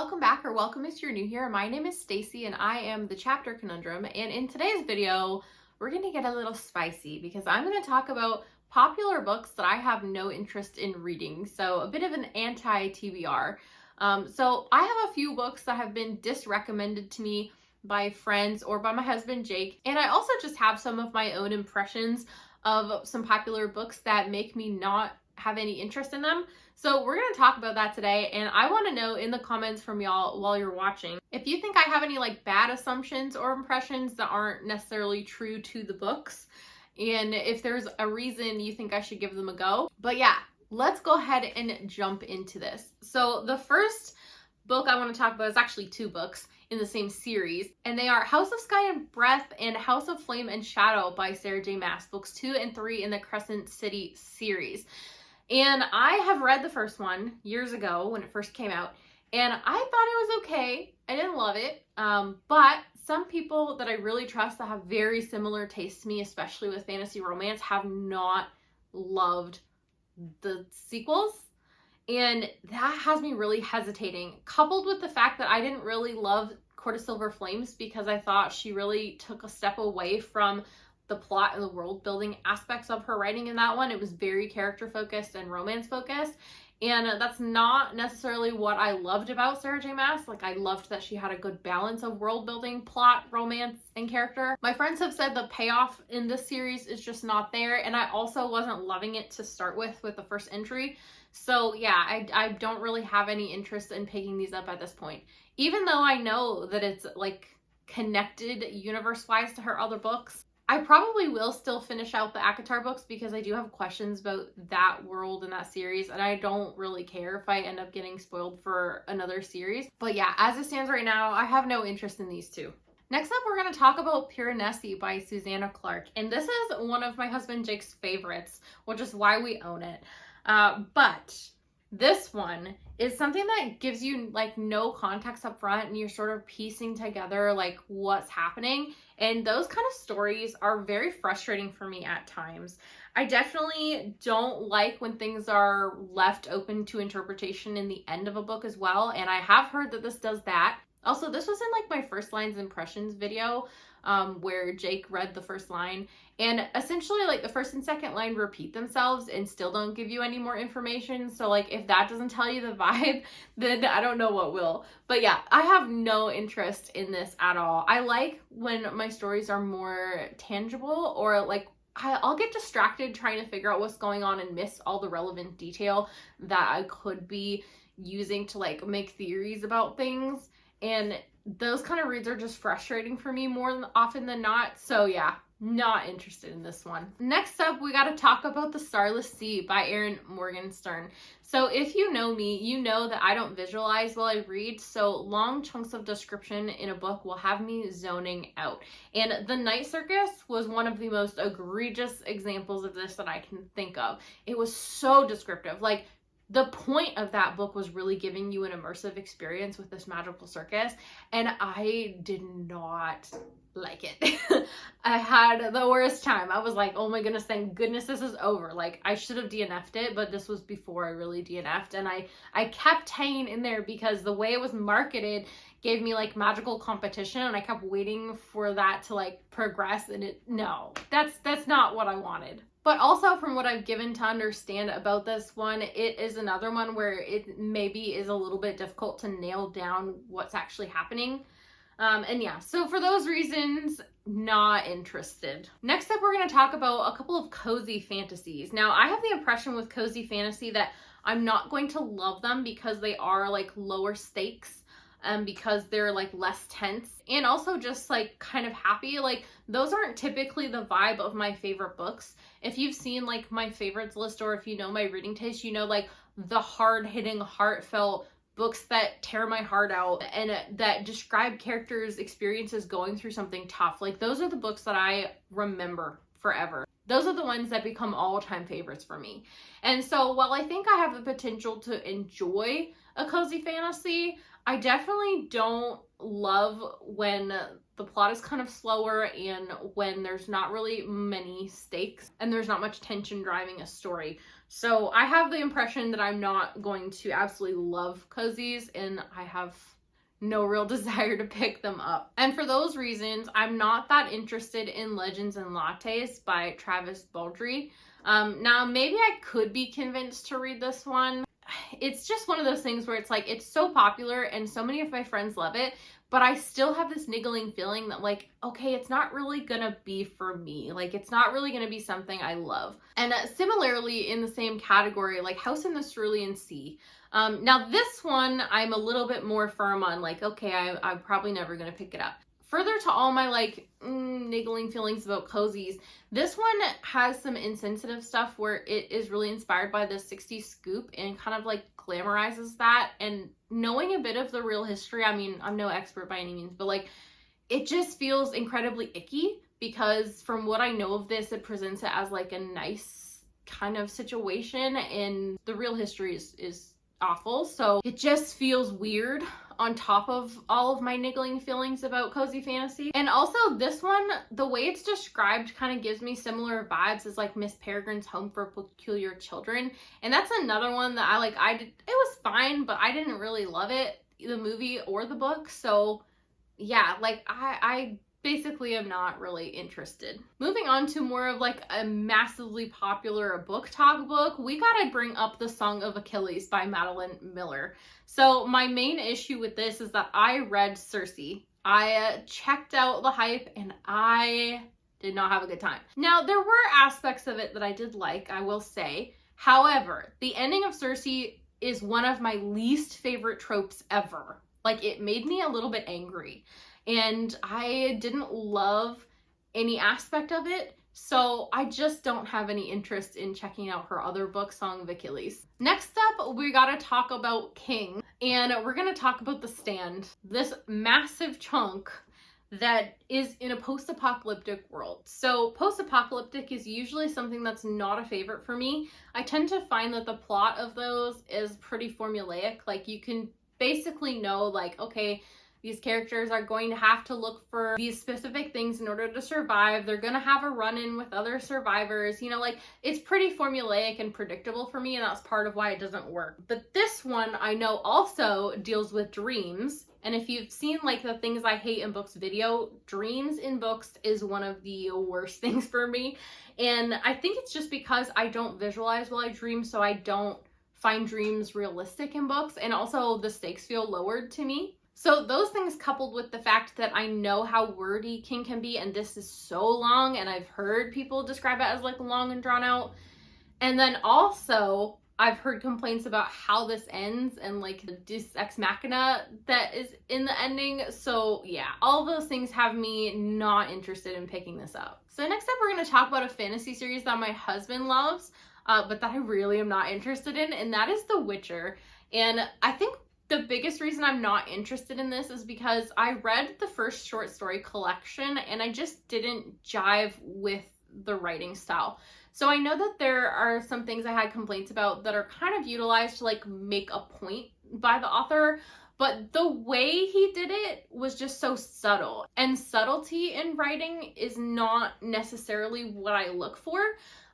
welcome back, or welcome if you're new here. My name is Stacy and I am the Chapter Conundrum, and in today's video we're going to get a little spicy because I'm going to talk about popular books that I have no interest in reading, so a bit of an anti-TBR. So I have a few books that have been disrecommended to me by friends or by my husband Jake, and I also just have some of my own impressions of some popular books that make me not have any interest in them. So we're going to talk about that today, and I want to know in the comments from y'all while you're watching if you think I have any bad assumptions or impressions that aren't necessarily true to the books, and if there's a reason you think I should give them a go. But yeah, let's go ahead and jump into this. So the first book I want to talk about is actually two books in the same series, and they are House of Sky and Breath and House of Flame and Shadow by Sarah J. Maas, books 2 and 3 in the Crescent City series. And I have read the first one years ago when it first came out, and I thought it was okay. I didn't love it, but some people that I really trust that have very similar tastes to me, especially with fantasy romance, have not loved the sequels. And that has me really hesitating, coupled with the fact that I didn't really love Court of Silver Flames because I thought she really took a step away from the plot and the world building aspects of her writing in that one. It was very character focused and romance focused, and that's not necessarily what I loved about Sarah J. Maas. I loved that she had a good balance of world building, plot, romance, and character. My friends have said the payoff in this series is just not there, and I also wasn't loving it to start with the first entry. So yeah, I don't really have any interest in picking these up at this point, even though I know that it's connected universe wise to her other books. I probably will still finish out the ACOTAR books because I do have questions about that world and that series, and I don't really care if I end up getting spoiled for another series. But yeah, as it stands right now, I have no interest in these two. Next up, we're going to talk about Piranesi by Susanna Clarke, and this is one of my husband Jake's favorites, which is why we own it. But this one is something that gives you no context up front, and you're sort of piecing together what's happening. And those kind of stories are very frustrating for me at times. I definitely don't like when things are left open to interpretation in the end of a book as well. And I have heard that this does that. Also, this was in my first lines impressions video, where Jake read the first line, and essentially the first and second line repeat themselves and still don't give you any more information. So if that doesn't tell you the vibe, then I don't know what will. But yeah, I have no interest in this at all. I like when my stories are more tangible, or I'll get distracted trying to figure out what's going on and miss all the relevant detail that I could be using to make theories about things. And those kind of reads are just frustrating for me more often than not. So yeah, not interested in this one. Next up, we got to talk about The Starless Sea by Erin Morgenstern. So if you know me, you know that I don't visualize while I read, so long chunks of description in a book will have me zoning out. And The Night Circus was one of the most egregious examples of this that I can think of. It was so descriptive. The point of that book was really giving you an immersive experience with this magical circus, and I did not like it. I had the worst time. I was like, oh my goodness, thank goodness this is over. I should have DNF'd it, but this was before I really DNF'd, and I kept hanging in there because the way it was marketed gave me magical competition, and I kept waiting for that to progress, and that's not what I wanted. But also, from what I've given to understand about this one, it is another one where it maybe is a little bit difficult to nail down what's actually happening. And yeah, so for those reasons, not interested. Next up, we're going to talk about a couple of cozy fantasies. Now, I have the impression with cozy fantasy that I'm not going to love them because they are lower stakes. Because they're less tense, and also just kind of happy. Those aren't typically the vibe of my favorite books. If you've seen my favorites list, or if you know my reading taste, you know the hard-hitting, heartfelt books that tear my heart out and that describe characters' experiences going through something tough. Those are the books that I remember forever. Those are the ones that become all-time favorites for me. And so while I think I have the potential to enjoy a cozy fantasy, I definitely don't love when the plot is kind of slower and when there's not really many stakes and there's not much tension driving a story. So I have the impression that I'm not going to absolutely love cozies, and I have no real desire to pick them up. And for those reasons, I'm not that interested in Legends and Lattes by Travis Baldree. Now, maybe I could be convinced to read this one. It's just one of those things where it's like, it's so popular and so many of my friends love it, but I still have this niggling feeling that like, okay, it's not really gonna be for me. Like, it's not really gonna be something I love. And similarly, in the same category, like House in the Cerulean Sea. Now this one, I'm a little bit more firm on, like, okay, I'm probably never gonna pick it up. Further to all my like niggling feelings about cozies, this one has some insensitive stuff where it is really inspired by the Sixties Scoop and kind of like glamorizes that. And knowing a bit of the real history, I mean, I'm no expert by any means, but like it just feels incredibly icky, because from what I know of this, it presents it as like a nice kind of situation, and the real history is awful. So it just feels weird on top of all of my niggling feelings about cozy fantasy. And also this one, the way it's described kind of gives me similar vibes as like Miss Peregrine's Home for Peculiar Children. And that's another one that it was fine, but I didn't really love it, the movie or the book. So yeah, like I basically am not really interested. Moving on to more of like a massively popular book talk book, we gotta bring up The Song of Achilles by Madeline Miller. So my main issue with this is that I read Circe. I checked out the hype and I did not have a good time. Now, there were aspects of it that I did like, I will say. However, the ending of Circe is one of my least favorite tropes ever. Like, it made me a little bit angry. And I didn't love any aspect of it, so I just don't have any interest in checking out her other book, Song of Achilles. Next up, we gotta talk about King, and we're gonna talk about The Stand, this massive chunk that is in a post-apocalyptic world. So post-apocalyptic is usually something that's not a favorite for me. I tend to find that the plot of those is pretty formulaic. Like, you can basically know, like, okay, these characters are going to have to look for these specific things in order to survive. They're going to have a run-in with other survivors. You know, like, it's pretty formulaic and predictable for me, and that's part of why it doesn't work. But this one, I know, also deals with dreams. And if you've seen, like, the things I hate in books video, dreams in books is one of the worst things for me. And I think it's just because I don't visualize while I dream, so I don't find dreams realistic in books. And also, the stakes feel lowered to me. So those things, coupled with the fact that I know how wordy King can be, and this is so long, and I've heard people describe it as like long and drawn out. And then also I've heard complaints about how this ends and like the deus ex machina that is in the ending. So yeah, all those things have me not interested in picking this up. So next up, we're going to talk about a fantasy series that my husband loves, but that I really am not interested in, and that is The Witcher. And I think the biggest reason I'm not interested in this is because I read the first short story collection and I just didn't jive with the writing style. So I know that there are some things I had complaints about that are kind of utilized to like make a point by the author, but the way he did it was just so subtle. And subtlety in writing is not necessarily what I look for.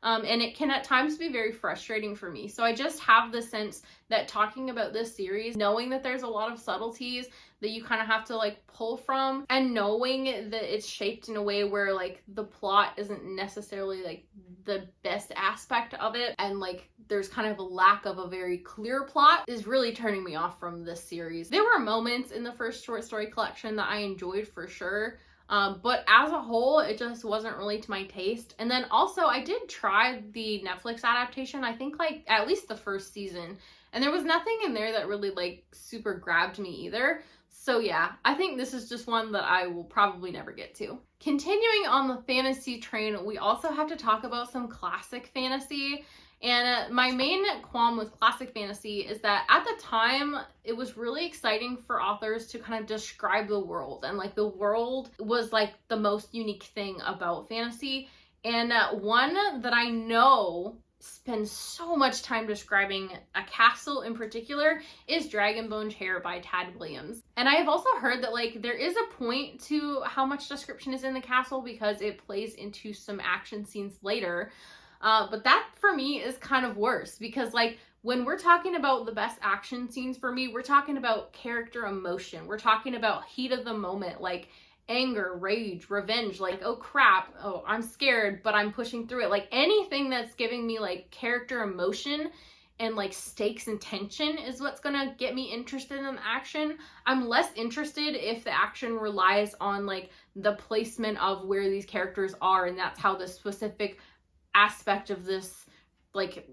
And it can at times be very frustrating for me. So I just have the sense that talking about this series, knowing that there's a lot of subtleties that you kind of have to like pull from, and knowing that it's shaped in a way where like the plot isn't necessarily like the best aspect of it, and like there's kind of a lack of a very clear plot, is really turning me off from this series. There were moments in the first short story collection that I enjoyed for sure. But as a whole, it just wasn't really to my taste. And then also, I did try the Netflix adaptation, I think like at least the first season, and there was nothing in there that really like super grabbed me either. So yeah, I think this is just one that I will probably never get to. Continuing on the fantasy train, we also have to talk about some classic fantasy. And my main qualm with classic fantasy is that at the time, it was really exciting for authors to kind of describe the world. And like the world was like the most unique thing about fantasy. And one that I know spends so much time describing a castle in particular is Dragonbone Chair by Tad Williams. And I have also heard that like there is a point to how much description is in the castle because it plays into some action scenes later. But that for me is kind of worse because like when we're talking about the best action scenes for me, we're talking about character emotion. We're talking about heat of the moment, like anger, rage, revenge, like, oh crap, oh, I'm scared, but I'm pushing through it. Like anything that's giving me like character emotion and like stakes and tension is what's gonna get me interested in the action. I'm less interested if the action relies on like the placement of where these characters are, and that's how the specific aspect of this like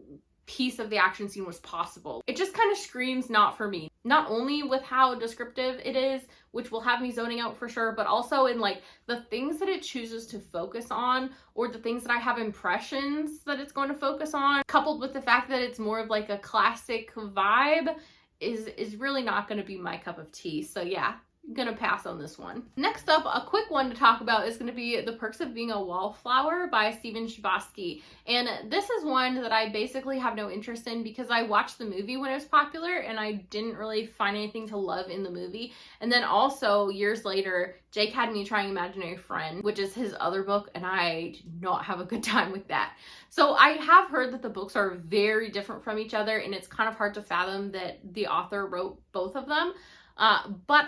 piece of the action scene was possible. It just kind of screams not for me. Not only with how descriptive it is, which will have me zoning out for sure, but also in like the things that it chooses to focus on, or the things that I have impressions that it's going to focus on, coupled with the fact that it's more of like a classic vibe, is really not going to be my cup of tea. So yeah, gonna pass on this one. Next up, a quick one to talk about is gonna be The Perks of Being a Wallflower by Stephen Chbosky. And this is one that I basically have no interest in because I watched the movie when it was popular and I didn't really find anything to love in the movie. And then also years later, Jake had me trying Imaginary Friend, which is his other book, and I did not have a good time with that. So I have heard that the books are very different from each other, and it's kind of hard to fathom that the author wrote both of them. But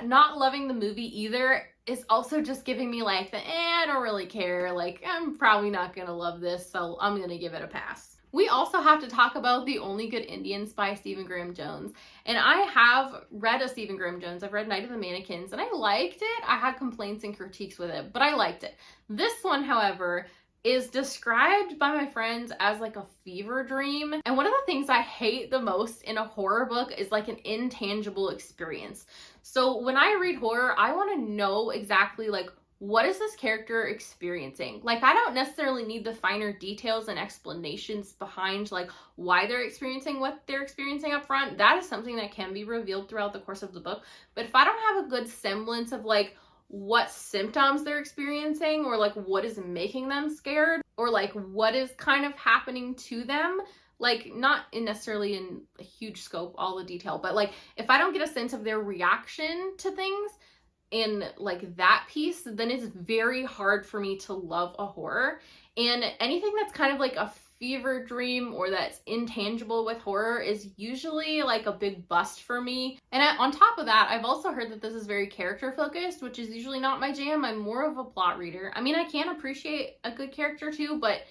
not loving the movie either is also just giving me like the I don't really care, like I'm probably not gonna love this, so I'm gonna give it a pass. We also have to talk about The Only Good Indians by Stephen Graham Jones. And I have read a Stephen Graham Jones. I've read Night of the Mannequins and I liked it. I had complaints and critiques with it, but I liked it. This one, however, is described by my friends as like a fever dream. And one of the things I hate the most in a horror book is like an intangible experience. So when I read horror, I want to know exactly like, what is this character experiencing? Like, I don't necessarily need the finer details and explanations behind like why they're experiencing what they're experiencing up front. That is something that can be revealed throughout the course of the book. But if I don't have a good semblance of like what symptoms they're experiencing, or like what is making them scared, or like what is kind of happening to them, like not necessarily in a huge scope, all the detail, but like if I don't get a sense of their reaction to things in like that piece, then it's very hard for me to love a horror. And anything that's kind of like a fever dream or that's intangible with horror is usually like a big bust for me. And on top of that, I've also heard that this is very character focused, which is usually not my jam. I'm more of a plot reader. I mean, I can appreciate a good character too, but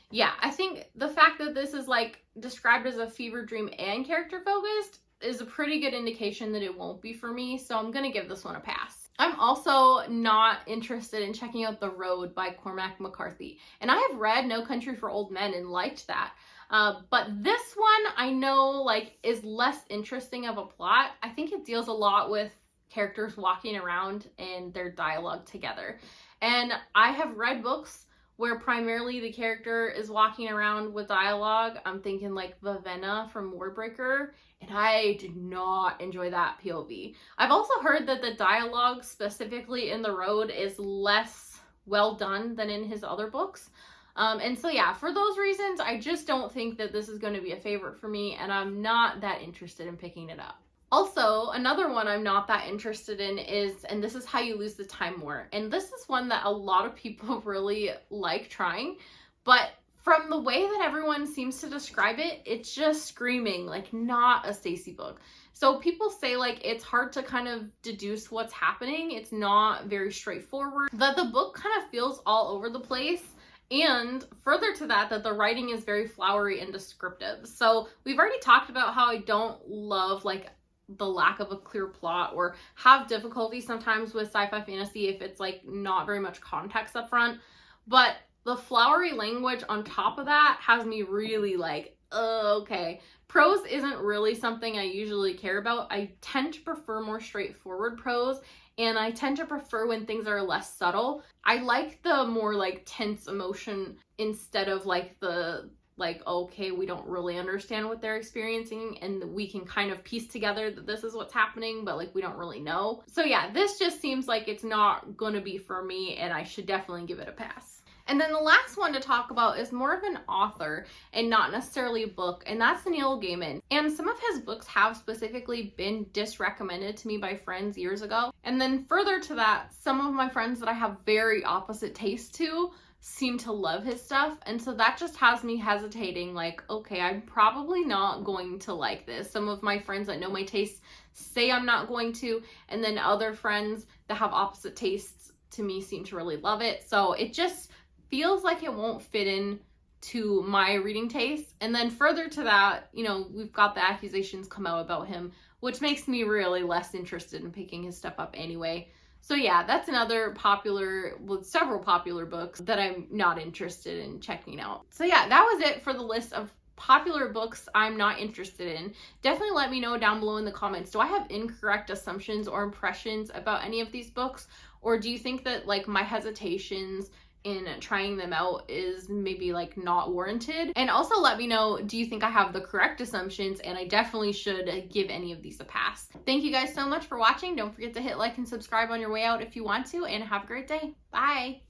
yeah, I think the fact that this is like described as a fever dream and character focused is a pretty good indication that it won't be for me. So I'm gonna give this one a pass. I'm also not interested in checking out The Road by Cormac McCarthy. And I have read No Country for Old Men and liked that. But this one I know like is less interesting of a plot. I think it deals a lot with characters walking around and their dialogue together. And I have read books where primarily the character is walking around with dialogue. I'm thinking like Vivenna from Warbreaker, and I did not enjoy that POV. I've also heard that the dialogue specifically in The Road is less well done than in his other books. And so yeah, for those reasons, I just don't think that this is going to be a favorite for me, and I'm not that interested in picking it up. Also, another one I'm not that interested in is, and this is How You Lose the Time War. And this is one that a lot of people really like trying, but from the way that everyone seems to describe it, it's just screaming like not a Stacey book. So people say like it's hard to kind of deduce what's happening. It's not very straightforward. That the book kind of feels all over the place. And further to that, that the writing is very flowery and descriptive. So we've already talked about how I don't love like the lack of a clear plot, or have difficulty sometimes with sci-fi fantasy if it's like not very much context up front. But the flowery language on top of that has me really like, okay. Prose isn't really something I usually care about. I tend to prefer more straightforward prose, and I tend to prefer when things are less subtle. I like the more like tense emotion instead of like the like, okay, we don't really understand what they're experiencing and we can kind of piece together that this is what's happening, but like we don't really know. So yeah, this just seems like it's not gonna be for me, and I should definitely give it a pass. And then the last one to talk about is more of an author and not necessarily a book, and that's Neil Gaiman. And some of his books have specifically been disrecommended to me by friends years ago. And then further to that, some of my friends that I have very opposite tastes to seem to love his stuff, and so that just has me hesitating, like, okay, I'm probably not going to like this. Some of my friends that know my tastes say I'm not going to, and then other friends that have opposite tastes to me seem to really love it. So it just feels like it won't fit in to my reading taste. And then further to that, you know, we've got the accusations come out about him, which makes me really less interested in picking his stuff up anyway. So yeah, that's another popular, well, several popular books that I'm not interested in checking out. So yeah, that was it for the list of popular books I'm not interested in. Definitely let me know down below in the comments. Do I have incorrect assumptions or impressions about any of these books? Or do you think that like my hesitations in trying them out is maybe like not warranted? And also let me know, do you think I have the correct assumptions and I definitely should give any of these a pass? Thank you guys so much for watching. Don't forget to hit like and subscribe on your way out if you want to, and have a great day. Bye.